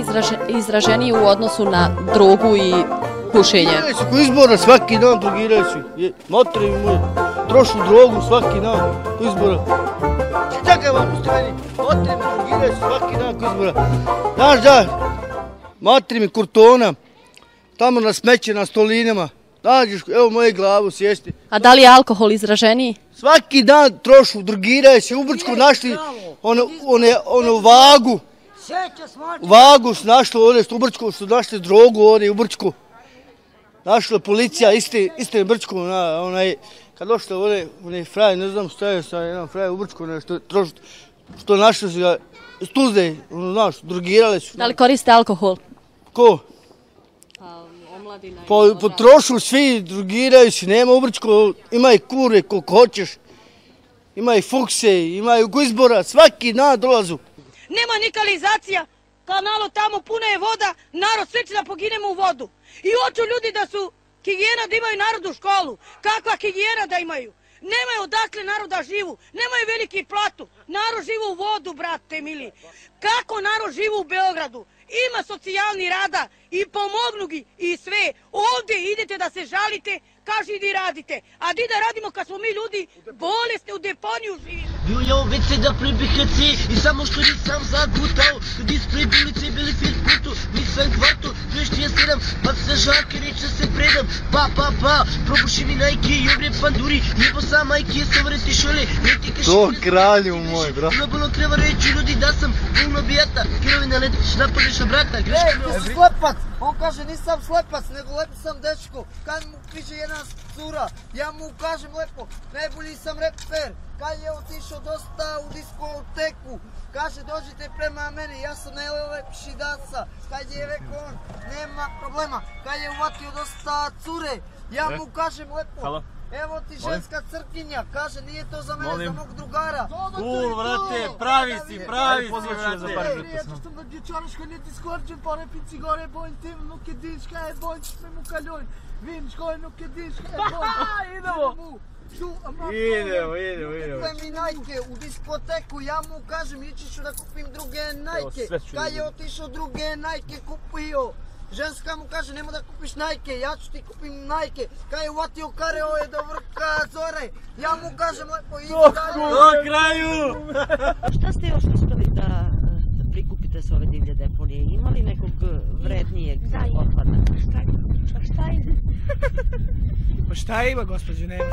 najizraženiji u odnosu na drogu i pušenje? Ko izbora svaki dan drogiraju se. Motri moji, trošu drogu svaki dan ko izbora. Čekaj vam, pusti meni. Motri mi drogiraju se svaki dan ko izbora. Znaš da, matri mi kurtona, tamo na smeće, na stolinama. Nađeš, evo moje glavu sjesti. A da li je alkohol izraženiji? Svaki dan trošu, drogiraju se, u Brčku našli onu vagu. Vagu su našli ovdje u Brčku, su našli drogu ovdje u Brčku. Našla policija, isto je Brčku, kad došli onaj fraj, ne znam šta je sa jedan fraj u Brčku, što našli su ga iz Tuzde, znaš, drogirali su. Da li koriste alkohol? Ko? Potrošu svi, drogiraju se, nema u Brčku, imaju kure koliko hoćeš, imaju fukse, imaju izbora, svaki dan dolazu. Nema ni kanalizacija, kanalo tamo puno je voda, narod sve će da poginemo u vodu. I hoću ljudi da su higijena, da imaju narod u školu. Kakva higijena da imaju? Nemaju odakle naroda živu, nemaju veliki platu. Narod živi u vodu, brate mili. Kako narod živi u Beogradu? Ima socijalni rada i pomognu gi i sve. Ovdje idete da se žalite, kaži idi radite. A di da radimo kad smo mi ljudi bolesni u deponiju živimo? Bio ja u WC da prebih HC i samo što nisam zagutao. Kad ispred ulice bili fit putu, nisam kvartu, 247, pa se žake reče se predam. Pa, probuši mi Nike i obre panduri, jebo sa majke, savreti šole, retike šole. To kralju moj, bro. Ima bilo kreva reći ljudi da sam puno bijeta, kirovina letiš napadeša brata, greška mi ti si slepac, on kaže nisam slepac, nego lepo sam dečko. Kad mu piše jedna cura, ja mu kažem lepo, najbolji sam reper. Kad je otišao dosta u diskoteku, kaže dođite prema meni, ja sam najlepši dansa. Kad je rekao on, nema problema, kad je uvatio dosta cure, ja mu kažem lepo, evo ti ženska crkinja, kaže nije to za mene, za mog drugara. Vrate, pravi si, vrate. Ето съм на дичарашка, не ти скорчим, паре пици горе, бой тим, но кедишка е бой, сме му калюй. Вим, шкой, но кедишка е бой. Idemo. Idemo. Kupim mi Nike u diskoteku, ja mu kažem ići ću da kupim druge Nike. Kad je otišao druge Nike kupio, ženska mu kaže nemoj da kupiš Nike, ja ću ti kupim Nike. Kad je uvatio kare ove do vrha zore, ja mu kažem lepo idi dalje. Do kraju! Šta ste još uspeli da prikupite s ove divlje deponije? Ima li nekog vrednijeg otpada? Šta ide? Pa šta ima, gospođo, nema.